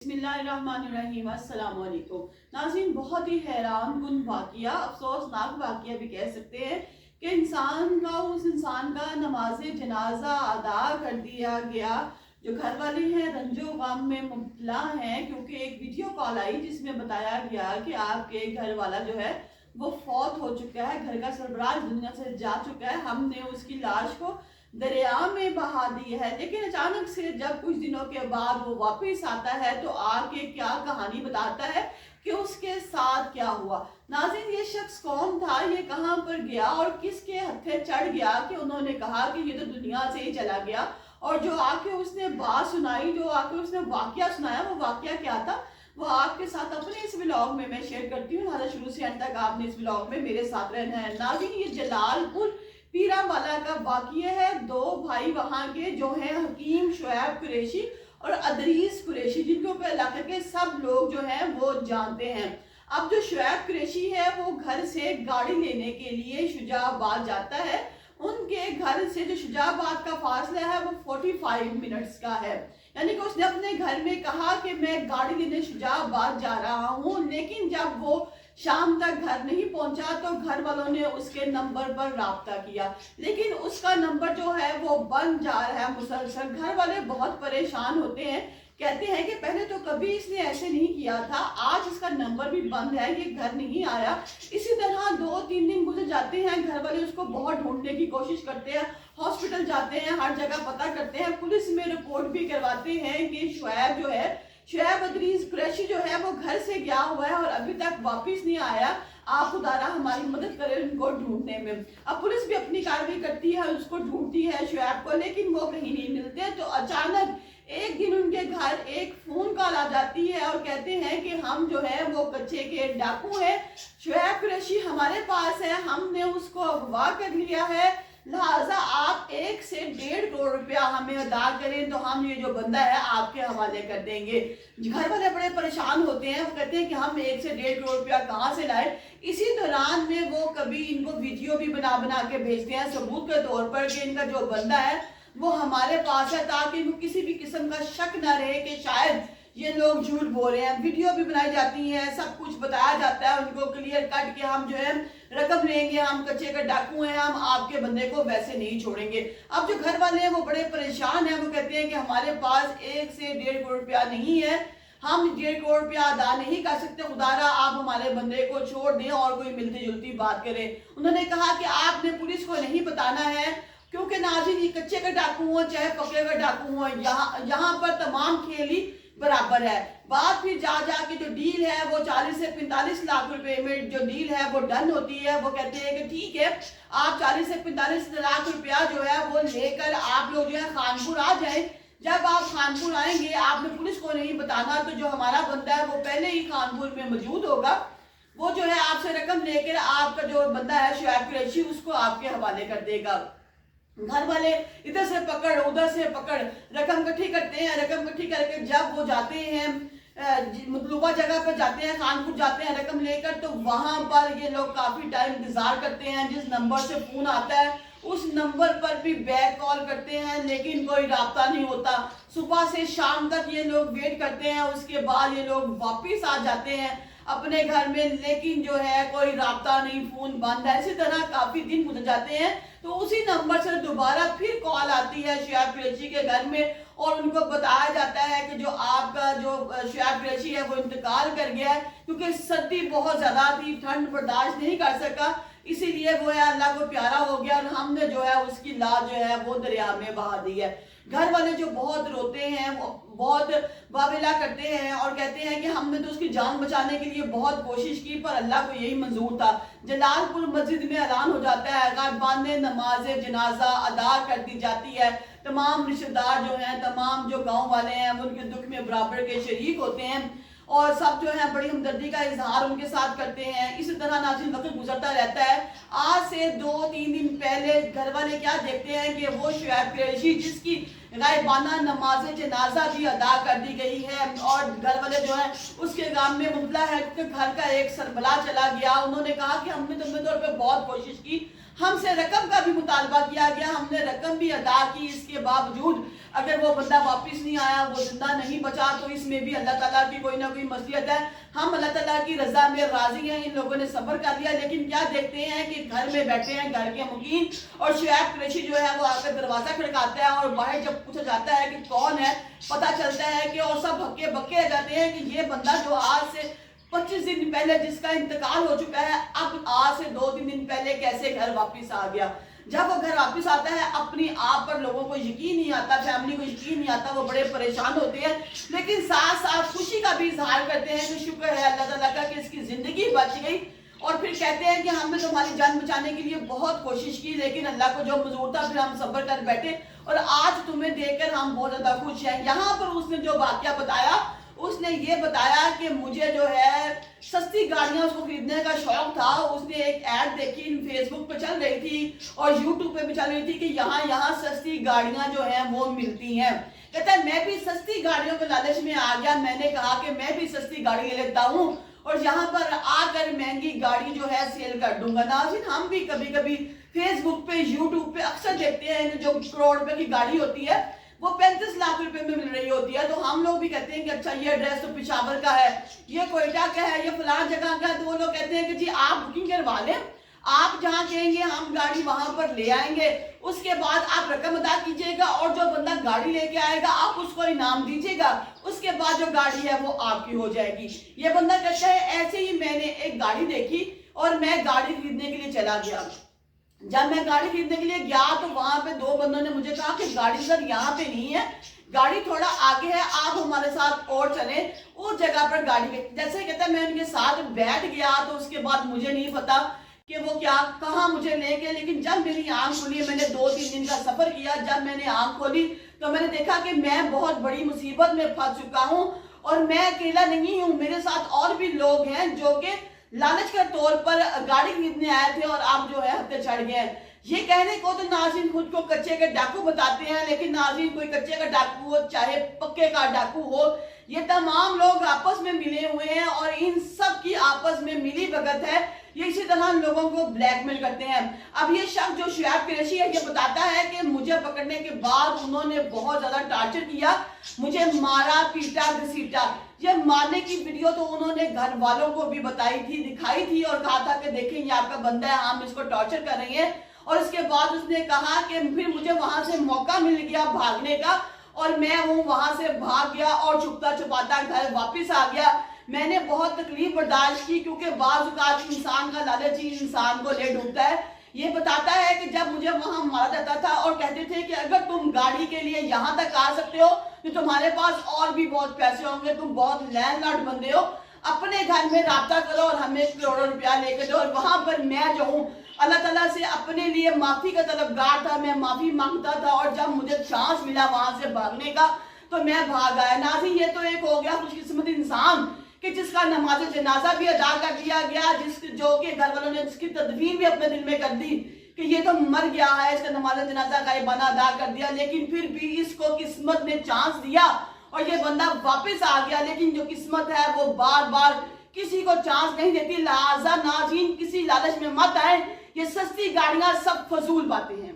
बिस्मिल्लाहिर्रहमानिर्रहीम। अस्सलाम वालेकुम नाज़रीन, बहुत ही हैरान कुन वाक़िया, अफसोसनाक वाक़िया भी कह सकते हैं कि उस इंसान का नमाज जनाजा अदा कर दिया गया। जो घर वाले हैं रंजो गम में मुब्तला हैं, क्योंकि एक वीडियो कॉल आई जिसमें बताया गया कि आपके घर वाला जो है वो फौत हो चुका है, घर का सरबराह दुनिया से जा चुका है, हमने उसकी लाश को दरिया में बहा दी है। लेकिन अचानक से जब कुछ दिनों के बाद वो वापस आता है तो आके क्या कहानी बताता है कि उसके साथ क्या हुआ। नाज़रीन, ये शख्स कौन था, ये कहाँ पर गया और किसके हत्थे चढ़ गया कि उन्होंने कहा कि ये तो दुनिया से ही चला गया। और जो आके उसने बात सुनाई, जो आके उसने वाकया सुनाया, वो वाकया क्या था वो आपके साथ अपने इस व्लॉग में मैं शेयर करती हूँ। हमारा शुरू से अंत तक आपने इस व्लॉग में मेरे साथ रहना है। नाज़रीन, ये जलालपुर पीरावाला का वाक़या है। दो भाई वहाँ के जो हैं हकीम शुएब कुरैशी और अदरीस कुरैशी, जिनको पे इलाके के सब लोग जो हैं वो जानते हैं। अब जो शुएब कुरैशी है वो घर से गाड़ी लेने के लिए शुजाबाद जाता है। उनके घर से जो शुजाबाद का फासला है वो 45 मिनट्स का है। यानी कि उसने अपने घर में कहा कि मैं गाड़ी लेने शुजाबाद जा रहा हूँ, लेकिन जब वो शाम तक घर नहीं पहुंचा तो घर वालों ने उसके नंबर पर राब्ता किया, लेकिन उसका नंबर जो है वो बंद जा रहा है मुसलसल। घर वाले बहुत परेशान होते हैं, कहते हैं कि पहले तो कभी इसने ऐसे नहीं किया था, आज इसका नंबर भी बंद है, ये घर नहीं आया। इसी तरह 2-3 दिन गुजर जाते हैं, घर वाले उसको बहुत ढूंढने की कोशिश करते हैं, हॉस्पिटल जाते हैं, हर जगह पता करते हैं, पुलिस में रिपोर्ट भी करवाते हैं कि शुएब अदरीस कुरैशी जो है वो घर से गया हुआ है और अभी तक वापस नहीं आया। आप खुदारा हमारी मदद करें उनको ढूंढने में। अब पुलिस भी अपनी कार्रवाई करती है, उसको ढूंढती है शुएब को, लेकिन वो कहीं नहीं मिलते। तो अचानक एक दिन उनके घर एक फोन कॉल आ जाती है और कहते हैं कि हम जो है वो कच्चे के डाकू हैं, शुएब कुरैशी हमारे पास है, हमने उसको अगवा कर लिया है, लिहाजा आप 1 से 1.5 करोड़ रुपया हमें अदा करें तो हम ये जो बंदा है आपके हवाले कर देंगे। घर वाले बड़े परेशान होते हैं, वो कहते हैं कि हम 1 से 1.5 करोड़ रुपया कहाँ से लाए। इसी दौरान में वो कभी इनको वीडियो भी बना के भेजते हैं सबूत के तौर पर कि इनका जो बंदा है वो हमारे पास है, ताकि इनको किसी भी किस्म का शक ना रहे कि शायद ये लोग झूठ बोल रहे हैं। वीडियो भी बनाई जाती है, सब कुछ बताया जाता है उनको क्लियर कट के हम जो है रकम लेंगे, हम कच्चे का डाकू हैं, हम आपके बंदे को वैसे नहीं छोड़ेंगे। अब जो घर वाले हैं वो बड़े परेशान हैं, वो कहते हैं कि हमारे पास 1 से 1.5 करोड़ रुपया नहीं है, हम 1.5 करोड़ रुपया अदा नहीं कर सकते, खुदारा आप हमारे बंदे को छोड़ दें और कोई मिलती जुलती बात करें। उन्होंने कहा कि आपने पुलिस को नहीं बताना है, क्योंकि नाज़रीन ये कच्चे का डाकू हो चाहे पक्के का डाकू हो, यहाँ पर तमाम खेल ही बराबर है। बात फिर जा के जो डील है वो 40 से 45 लाख रुपए में जो डील है वो डन होती है। वो कहते हैं कि ठीक है, आप 40 से 45 लाख रुपया जो है वो लेकर आप लोग जो है खानपुर आ जाएं। जब आप खानपुर आएंगे आपने पुलिस को नहीं बताना, तो जो हमारा बंदा है वो पहले ही खानपुर में मौजूद होगा, वो जो है आपसे रकम लेकर आपका जो बंदा है शुएब कुरैशी उसको आपके हवाले कर देगा। घर वाले इधर से पकड़ उधर से पकड़ रकम इकट्ठी करते हैं, रकम इकट्ठी करके जब वो जाते हैं मतलूबा जगह पर जाते हैं, खानपुर जाते हैं रकम लेकर, तो वहां पर ये लोग काफी टाइम इंतजार करते हैं। जिस नंबर से फोन आता है उस नंबर पर भी बैक कॉल करते हैं, लेकिन कोई राब्ता नहीं होता। सुबह से शाम तक ये लोग वेट करते हैं, उसके बाद ये लोग वापिस आ जाते हैं अपने घर में, लेकिन जो है कोई राब्ता नहीं, फोन बंद है। इसी तरह काफी दिन गुजर जाते हैं, तो उसी नंबर से दोबारा फिर कॉल आती है शुएब कुरैशी के घर में और उनको बताया जाता है कि जो आपका जो शुएब कुरैशी है वो इंतकाल कर गया है, क्योंकि सर्दी बहुत ज्यादा थी, ठंड बर्दाश्त नहीं कर सका, इसीलिए वो है अल्लाह को प्यारा हो गया और हमने जो है उसकी लाश जो है वो दरिया में बहा दी है। घर वाले जो बहुत रोते हैं, वो बहुत वाविला करते हैं और कहते हैं कि हमने तो उसकी जान बचाने के लिए बहुत कोशिश की, पर अल्लाह को यही मंजूर था। जलालपुर मस्जिद में ऐलान हो जाता है, गायबाने नमाज जनाजा अदा कर दी जाती है। तमाम रिश्तेदार जो हैं, तमाम जो गाँव वाले हैं वो उनके दुख में बराबर के शरीक होते हैं और सब जो है बड़ी हमदर्दी का इजहार उनके साथ करते हैं। इसी तरह नाज़रीन वक्त गुजरता रहता है। आज से 2-3 दिन पहले घर वाले क्या देखते हैं कि वो शुएब कुरैशी जिसकी गायबाना नमाज जनाजा भी अदा कर दी गई है और घर वाले जो है उसके गांव में मुबला है, क्योंकि घर का एक सरबला चला गया। उन्होंने कहा कि हमने तौर पे बहुत कोशिश की, ہم سے رقم کا بھی مطالبہ کیا گیا, ہم نے رقم بھی ادا کی, اس کے باوجود اگر وہ بندہ واپس نہیں آیا, وہ زندہ نہیں بچا, تو اس میں بھی اللہ تعالیٰ کی کوئی نہ کوئی مصلحت ہے. ہم اللہ تعالیٰ کی رضا میں راضی ہیں, ان لوگوں نے صبر کر لیا. لیکن کیا دیکھتے ہیں کہ گھر میں بیٹھے ہیں گھر کے مکین, اور شعیب قریشی جو ہے وہ آ کر دروازہ کھڑکاتا ہے, اور باہر جب پوچھا جاتا ہے کہ کون ہے, پتہ چلتا ہے کہ, اور سب ہکے بکے جاتے ہیں کہ یہ بندہ جو آج سے 25 دن پہلے جس کا انتقال ہو چکا ہے, اب آج سے 2-3 دن پہلے کیسے گھر واپس آ گیا. جب وہ گھر واپس آتا ہے, اپنی آپ پر لوگوں کو یقین نہیں آتا, فیملی کو یقین نہیں آتا, وہ بڑے پریشان ہوتے ہیں. لیکن ساتھ ساتھ خوشی کا بھی اظہار کرتے ہیں کہ شکر ہے اللہ تعالیٰ کا کہ اس کی زندگی بچ گئی. اور پھر کہتے ہیں کہ ہم نے تمہاری جان بچانے کے لیے بہت کوشش کی, لیکن اللہ کو جو منظور تھا پھر ہم صبر کر بیٹھے, اور آج تمہیں دیکھ کر ہم بہت زیادہ خوش ہیں. یہاں پر اس نے جو واقعہ بتایا, اس نے یہ بتایا کہ مجھے جو ہے سستی گاڑیاں اس کو خریدنے کا شوق تھا. اس نے ایک ایڈ دیکھی, فیس بک پہ چل رہی تھی اور یوٹیوب پہ بھی چل رہی تھی کہ یہاں سستی گاڑیاں جو ہیں وہ ملتی ہیں. کہتا ہے میں بھی سستی گاڑیوں کے لالچ میں آ گیا, میں نے کہا کہ میں بھی سستی گاڑی لے لیتا ہوں اور یہاں پر آ کر مہنگی گاڑی جو ہے سیل کر دوں گا. ناظرین, ہم بھی کبھی کبھی فیس بک پہ یوٹیوب پہ اکثر دیکھتے ہیں جو کروڑ روپے کی گاڑی ہوتی ہے وہ 35 لاکھ روپے میں مل رہی ہوتی ہے, تو ہم لوگ بھی کہتے ہیں کہ اچھا یہ ایڈریس تو پشاور کا ہے, یہ کوئٹہ کا ہے, یہ فلاں جگہ کا ہے. تو وہ لوگ کہتے ہیں کہ جی آپ بکنگ کروا لیں, آپ جہاں کہیں گے ہم گاڑی وہاں پر لے آئیں گے, اس کے بعد آپ رقم ادا کیجئے گا, اور جو بندہ گاڑی لے کے آئے گا آپ اس کو انعام دیجئے گا, اس کے بعد جو گاڑی ہے وہ آپ کی ہو جائے گی. یہ بندہ کہتا ہے ایسے ہی میں نے ایک گاڑی دیکھی اور میں گاڑی خریدنے کے لیے چلا گیا. جب میں گاڑی خریدنے کے لیے گیا تو وہاں پہ 2 بندوں نے مجھے کہا کہ گاڑی سر یہاں پہ نہیں ہے, گاڑی تھوڑا آگے ہے, آپ ہمارے ساتھ اور چلیں, اس جگہ پر گاڑی. جیسے کہتا ہے میں ان کے ساتھ بیٹھ گیا, تو اس کے بعد مجھے نہیں پتا کہ وہ کہاں مجھے لے گئے. لیکن جب میری آنکھ کھلی, میں نے 2-3 دن کا سفر کیا, جب میں نے آنکھ کھولی تو میں نے دیکھا کہ میں بہت بڑی مصیبت میں پھنس چکا ہوں, اور میں اکیلا نہیں ہوں, میرے ساتھ اور بھی لوگ ہیں جو کہ لالچ کے طور پر گاڑی خریدنے آئے تھے اور آپ جو ہے ہتھے چڑھ گئے. یہ کہنے کو تو ناظرین خود کو کچے کے ڈاکو بتاتے ہیں, لیکن ناظرین کوئی کچے کا ڈاکو ہو چاہے پکے کا ڈاکو ہو, یہ تمام لوگ آپس میں ملے ہوئے ہیں اور ان سب کی آپس میں ملی بھگت ہے. یہ اسی طرح لوگوں کو بلیک میل کرتے ہیں. اب یہ شخص جو شعیب قریشی ہے یہ بتاتا ہے کہ مجھے پکڑنے کے بعد انہوں نے بہت زیادہ ٹارچر کیا, مجھے مارا پیٹا گھسیٹا. یہ مارنے کی ویڈیو تو انہوں نے گھر والوں کو بھی بتائی تھی, دکھائی تھی, اور کہا تھا کہ دیکھیں یہ آپ کا بندہ ہے, ہم اس کو ٹارچر کر رہے ہیں. اور اس کے بعد اس نے کہا کہ پھر مجھے وہاں سے موقع مل گیا بھاگنے کا, اور میں وہاں سے بھاگ گیا اور چھپتا چھپاتا گھر واپس آ گیا. میں نے بہت تکلیف برداشت کی, کیونکہ بعض اوقات انسان کا لالچ ہی انسان کو لے ڈوبتا ہے. یہ بتاتا ہے کہ جب مجھے وہاں مارا جاتا تھا اور کہتے تھے کہ اگر تم گاڑی کے لیے یہاں تک آ سکتے ہو تو تمہارے پاس اور بھی بہت پیسے ہوں گے, تم بہت لینڈ لارڈ بندے ہو, اپنے گھر میں رابطہ کرو اور ہمیں کروڑوں روپیہ لے کے دو. اور وہاں پر میں جو ہوں اللہ تعالیٰ سے اپنے لیے معافی کا طلبگار تھا, میں معافی مانگتا تھا, اور جب مجھے چانس ملا وہاں سے بھاگنے کا تو میں بھاگ آیا. ناظرین, یہ تو ایک ہو گیا خوش قسمت انسان کہ جس کا نماز جنازہ بھی ادا کر دیا گیا, جو کہ گھر والوں نے جس کی تدفین بھی اپنے دل میں کر دی کہ یہ تو مر گیا ہے, اس کا نماز جنازہ غائبانہ ادا کر دیا, لیکن پھر بھی اس کو قسمت نے چانس دیا اور یہ بندہ واپس آ گیا. لیکن جو قسمت ہے وہ بار بار کسی کو چانس نہیں دیتی. لہٰذا ناظرین کسی لالچ میں مت آئیں, یہ سستی گاڑیاں سب فضول باتیں ہیں.